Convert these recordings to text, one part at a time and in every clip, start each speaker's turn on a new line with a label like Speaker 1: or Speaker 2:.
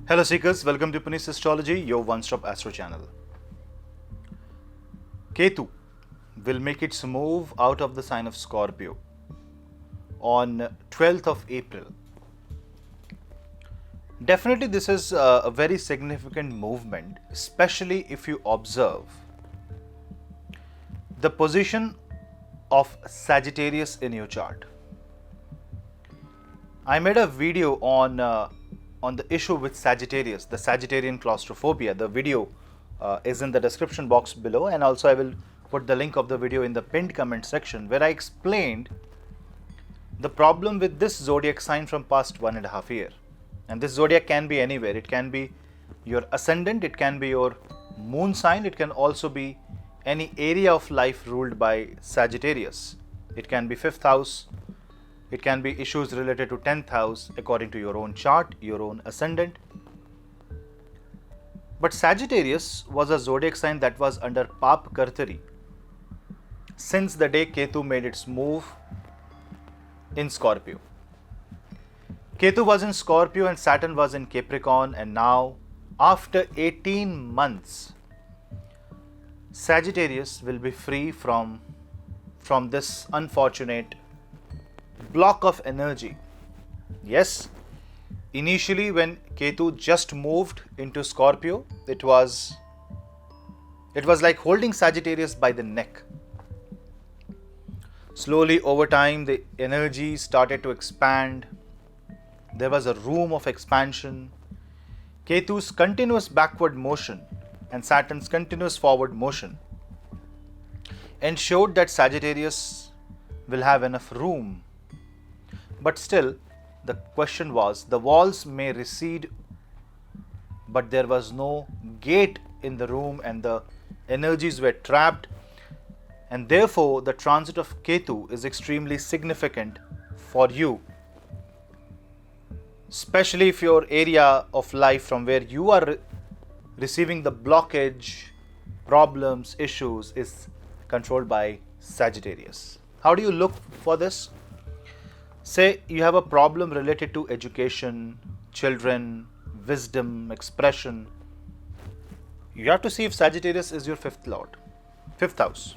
Speaker 1: Hello Seekers, welcome to Punneit Astrology, your one-stop astro channel. Ketu will make its move out of the sign of Scorpio on 12th of April. Definitely this is a very significant movement, especially if you observe the position of Sagittarius in your chart. I made a video on the issue with Sagittarius, the Sagittarian claustrophobia. The video is in the description box below, and also I will put the link of the video in the pinned comment section where I explained the problem with this zodiac sign from past 1.5 years. And this zodiac can be anywhere. It can be your ascendant, it can be your moon sign, it can also be any area of life ruled by Sagittarius. It can be 5th house, it can be issues related to 10th house according to your own chart, your own ascendant. But Sagittarius was a zodiac sign that was under Paap Kartari since the day Ketu made its move in Scorpio. Ketu was in Scorpio and Saturn was in Capricorn, and now after 18 months, Sagittarius will be free from this unfortunate block of energy. Yes, initially when Ketu just moved into Scorpio, it was like holding Sagittarius by the neck. Slowly over time, the energy started to expand. There was a room of expansion. Ketu's continuous backward motion and Saturn's continuous forward motion ensured that Sagittarius will have enough room. But still, the question was, the walls may recede, but there was no gate in the room and the energies were trapped. And therefore, the transit of Ketu is extremely significant for you, especially if your area of life from where you are receiving the blockage, problems, issues is controlled by Sagittarius. How do you look for this? Say you have a problem related to education, children, wisdom, expression. You have to see if Sagittarius is your 5th lord, 5th house.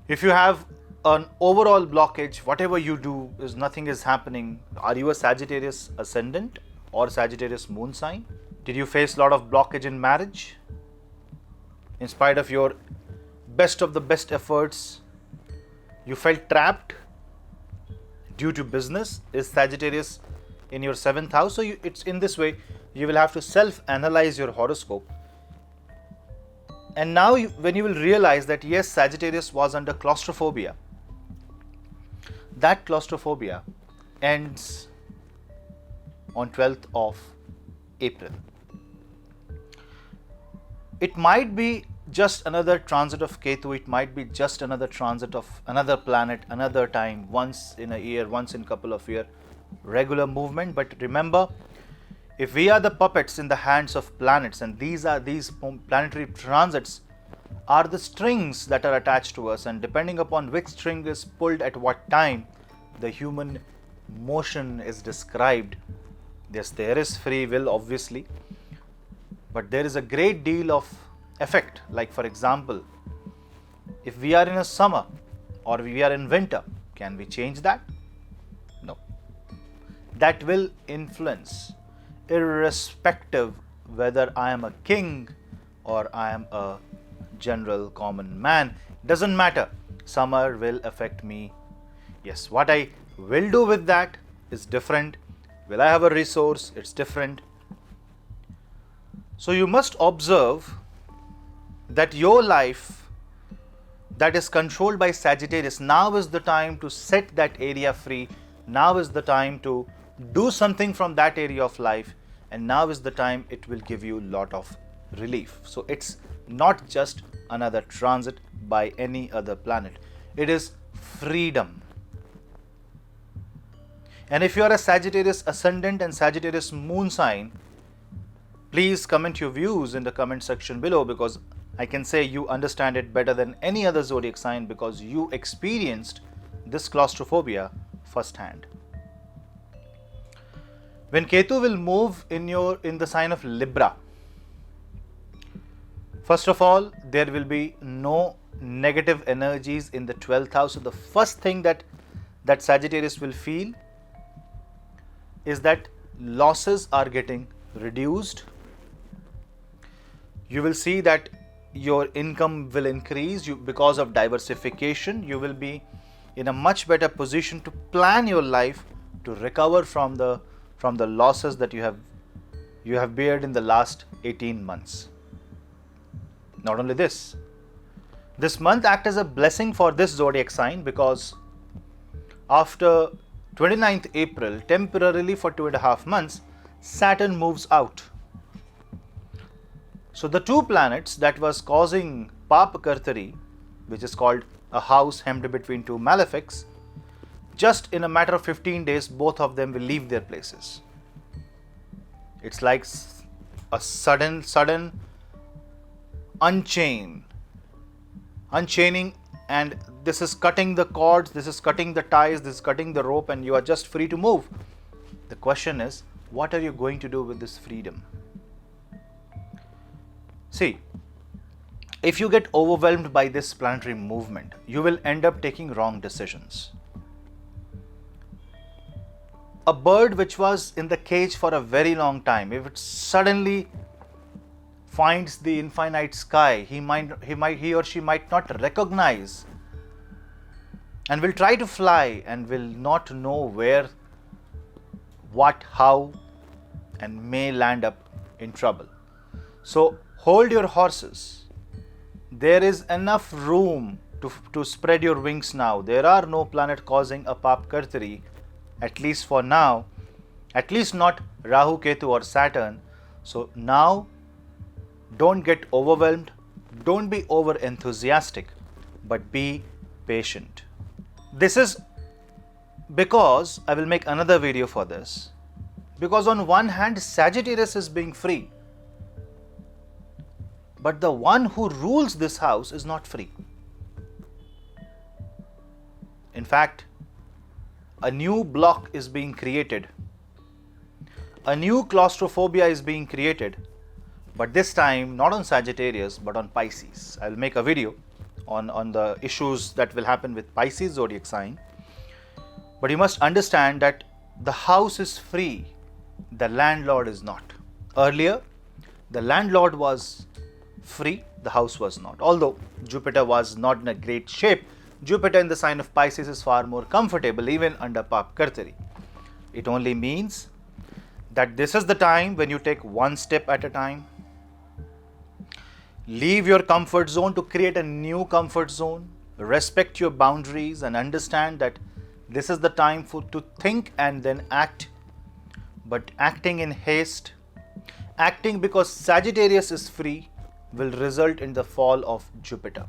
Speaker 1: If you have an overall blockage, whatever you do is nothing is happening. Are you a Sagittarius ascendant or Sagittarius moon sign? Did you face a lot of blockage in marriage? In spite of your best of the best efforts, you felt trapped due to business. Is Sagittarius in your 7th house? So it's in this way, you will have to self-analyze your horoscope. And now when you will realize that yes, Sagittarius was under claustrophobia, that claustrophobia ends on 12th of April. It might be just another transit of Ketu, it might be just another transit of another planet, another time, once in a year, once in a couple of years, regular movement. But remember, if we are the puppets in the hands of planets, and these planetary transits are the strings that are attached to us, and depending upon which string is pulled at what time, the human motion is described. Yes, there is free will obviously, but there is a great deal of effect. Like for example, if we are in a summer or we are in winter, can we change that? No. That will influence irrespective whether I am a king or I am a general common man. Doesn't matter. Summer will affect me. Yes, what I will do with that is different. Will I have a resource? It's different. So you must observe that your life that is controlled by Sagittarius, now is the time to set that area free. Now is the time to do something from that area of life, and now is the time it will give you a lot of relief. So it's not just another transit by any other planet. It is freedom. And if you are a Sagittarius ascendant and Sagittarius moon sign, please comment your views in the comment section below, because I can say you understand it better than any other zodiac sign because you experienced this claustrophobia firsthand. When Ketu will move in the sign of Libra, first of all, there will be no negative energies in the 12th house. So the first thing that Sagittarius will feel is that losses are getting reduced. You will see that your income will increase because of diversification. You will be in a much better position to plan your life to recover from the losses that you have bared in the last 18 months. Not only this month acts as a blessing for this zodiac sign, because after 29th April, temporarily for 2.5 months, Saturn moves out. So the two planets that was causing Pap Kartari, which is called a house hemmed between two malefics, just in a matter of 15 days, both of them will leave their places. It's like a sudden unchaining, and this is cutting the cords, this is cutting the ties, this is cutting the rope, and you are just free to move. The question is, what are you going to do with this freedom? See, if you get overwhelmed by this planetary movement, you will end up taking wrong decisions. A bird which was in the cage for a very long time, if it suddenly finds the infinite sky, he or she might not recognize and will try to fly and will not know where, what, how, and may land up in trouble. So hold your horses. There is enough room to spread your wings now. There are no planet causing a Pap Kartari, at least for now, at least not Rahu, Ketu or Saturn. So now don't get overwhelmed, don't be over enthusiastic, but be patient. This is because I will make another video for this. Because on one hand, Sagittarius is being free, but the one who rules this house is not free. In fact, a new block is being created. A new claustrophobia is being created, but this time not on Sagittarius but on Pisces. I will make a video on the issues that will happen with Pisces zodiac sign. But you must understand that the house is free, the landlord is not. Earlier, the landlord was free, the house was not. Although Jupiter was not in a great shape, Jupiter in the sign of Pisces is far more comfortable even under Pap Kartari. It only means that this is the time when you take one step at a time. Leave your comfort zone to create a new comfort zone. Respect your boundaries and understand that this is the time to think and then act. But acting in haste, acting because Sagittarius is free, will result in the fall of Jupiter.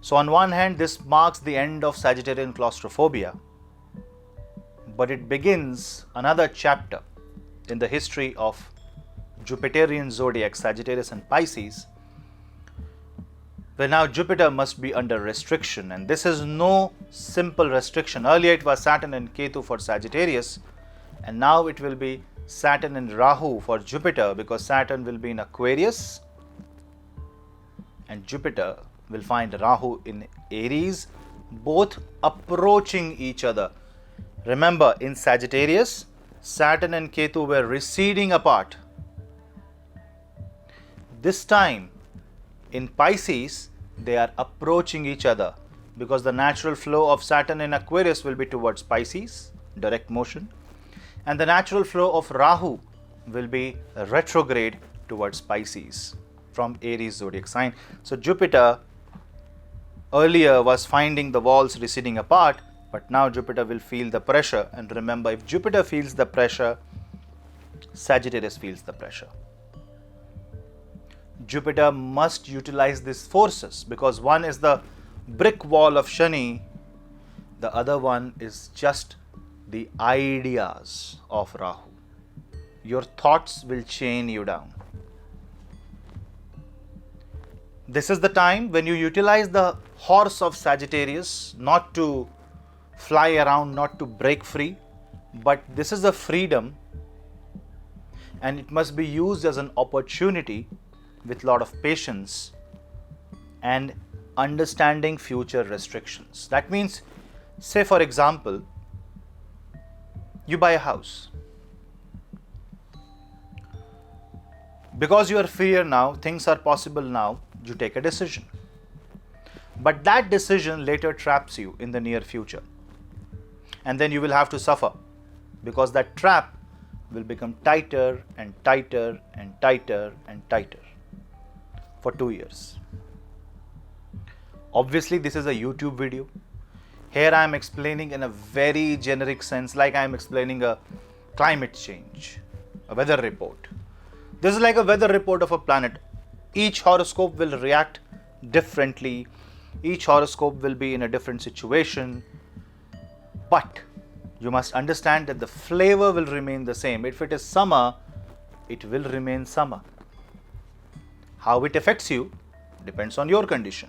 Speaker 1: So on one hand, this marks the end of Sagittarian claustrophobia, but it begins another chapter in the history of Jupiterian zodiac, Sagittarius and Pisces, where now Jupiter must be under restriction, and this is no simple restriction. Earlier it was Saturn and Ketu for Sagittarius, and now it will be Saturn and Rahu for Jupiter, because Saturn will be in Aquarius and Jupiter will find Rahu in Aries, both approaching each other. Remember, in Sagittarius, Saturn and Ketu were receding apart. This time, in Pisces, they are approaching each other, because the natural flow of Saturn in Aquarius will be towards Pisces, direct motion, and the natural flow of Rahu will be retrograde towards Pisces from Aries zodiac sign. So Jupiter earlier was finding the walls receding apart, but now Jupiter will feel the pressure. And remember, if Jupiter feels the pressure, Sagittarius feels the pressure. Jupiter must utilize these forces, because one is the brick wall of Shani, the other one is just the ideas of Rahu. Your thoughts will chain you down. This is the time when you utilize the horse of Sagittarius, not to fly around, not to break free, but this is a freedom, and it must be used as an opportunity with a lot of patience and understanding future restrictions. That means, say for example, you buy a house. Because you are freer now, things are possible now, you take a decision. But that decision later traps you in the near future. And then you will have to suffer, because that trap will become tighter and tighter and tighter and tighter for 2 years. Obviously, this is a YouTube video. Here I am explaining in a very generic sense, like I am explaining a climate change, a weather report. This is like a weather report of a planet. Each horoscope will react differently. Each horoscope will be in a different situation. But you must understand that the flavor will remain the same. If it is summer, it will remain summer. How it affects you depends on your condition.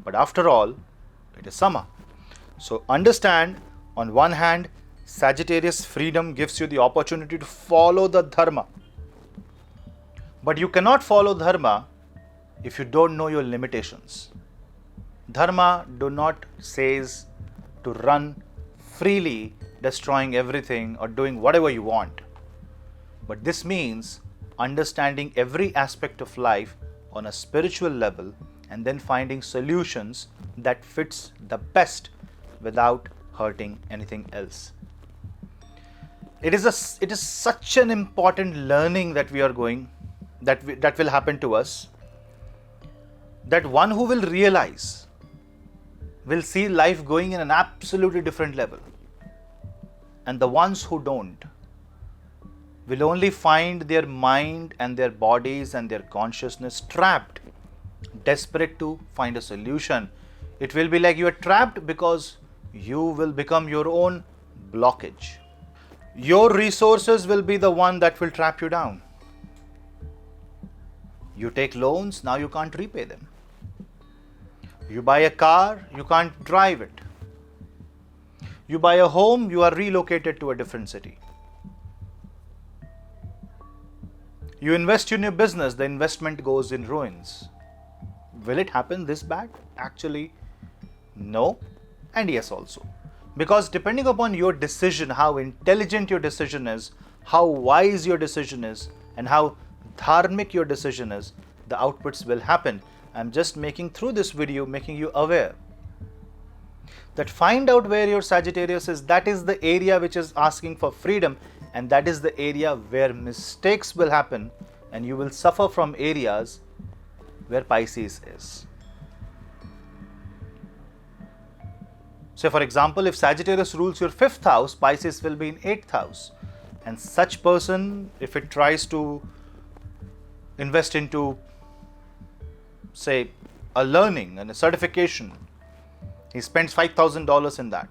Speaker 1: But after all, it is summer. So understand, on one hand, Sagittarius freedom gives you the opportunity to follow the dharma. But you cannot follow dharma if you don't know your limitations. Dharma do not says to run freely, destroying everything or doing whatever you want. But this means understanding every aspect of life on a spiritual level and then finding solutions that fits the best without hurting anything else. It is such an important learning that we are going, that will happen to us, that one who will realize will see life going in an absolutely different level. And the ones who don't will only find their mind and their bodies and their consciousness trapped, desperate to find a solution. It will be like you are trapped because you will become your own blockage. Your resources will be the one that will trap you down. You take loans, now you can't repay them. You buy a car, you can't drive it. You buy a home, you are relocated to a different city. You invest in your business, the investment goes in ruins. Will it happen this bad? Actually, no, and yes also. Because depending upon your decision, how intelligent your decision is, how wise your decision is, and how dharmic your decision is, the outputs will happen. I'm just making through this video, making you aware that find out where your Sagittarius is. That is the area which is asking for freedom, and that is the area where mistakes will happen, and you will suffer from areas where Pisces is. So for example, if Sagittarius rules your 5th house, Pisces will be in 8th house. And such person, if it tries to invest into, say, a learning and a certification, he spends $5,000 in that.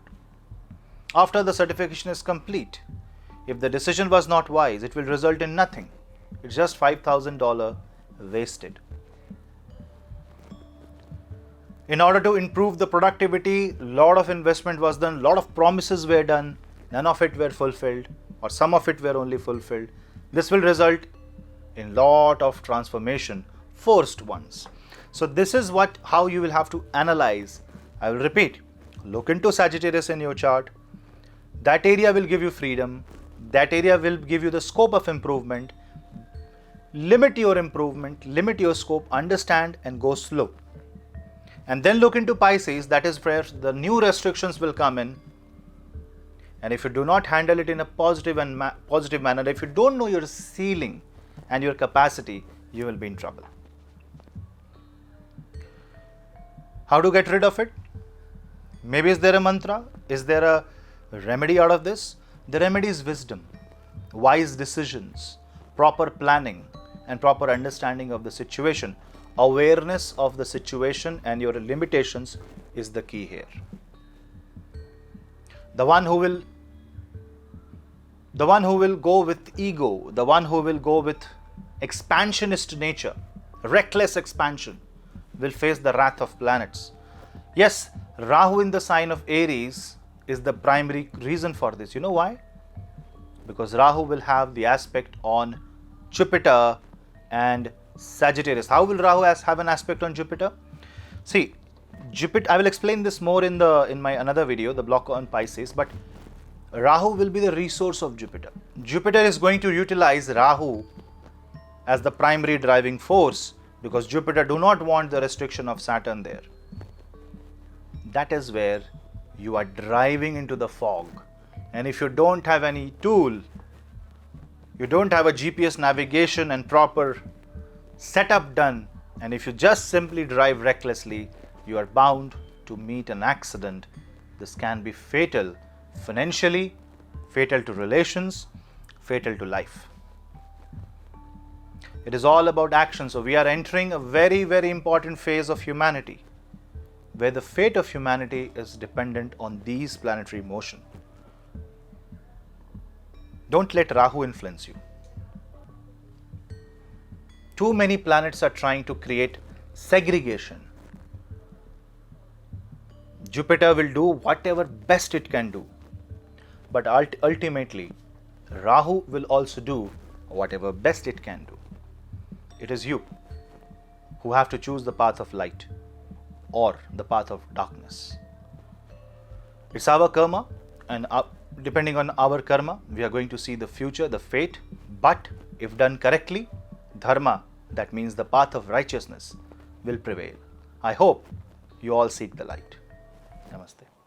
Speaker 1: After the certification is complete, if the decision was not wise, it will result in nothing. It's just $5,000 wasted. In order to improve the productivity, a lot of investment was done, a lot of promises were done, none of it were fulfilled, or some of it were only fulfilled. This will result in lot of transformation, forced ones. So this is how you will have to analyze. I will repeat, look into Sagittarius in your chart. That area will give you freedom. That area will give you the scope of improvement. Limit your improvement, limit your scope, understand and go slow. And then look into Pisces, that is where the new restrictions will come in. And if you do not handle it in a positive manner, if you don't know your ceiling and your capacity, you will be in trouble. How to get rid of it? Maybe is there a mantra? Is there a remedy out of this? The remedy is wisdom, wise decisions, proper planning and proper understanding of the situation. Awareness of the situation and your limitations is the key here. The one who will go with ego, the one who will go with expansionist nature, reckless expansion, will face the wrath of planets. Yes, Rahu in the sign of Aries is the primary reason for this. You know why? because Rahu will have the aspect on Jupiter and Sagittarius. How will Rahu have an aspect on Jupiter? See, Jupiter, I will explain this more in my another video, the block on Pisces, but Rahu will be the resource of Jupiter. Jupiter is going to utilize Rahu as the primary driving force because Jupiter do not want the restriction of Saturn there. That is where you are driving into the fog. And if you don't have any tool, you don't have a GPS navigation and proper setup done, and if you just simply drive recklessly, you are bound to meet an accident. This can be fatal financially, fatal to relations, fatal to life. It is all about action. So we are entering a very, very important phase of humanity, where the fate of humanity is dependent on these planetary motion. Don't let Rahu influence you. Too many planets are trying to create segregation. Jupiter will do whatever best it can do, but ultimately Rahu will also do whatever best it can do. It is you who have to choose the path of light or the path of darkness. It's our karma, and depending on our karma, we are going to see the future, the fate. But if done correctly, dharma, that means the path of righteousness, will prevail. I hope you all seek the light.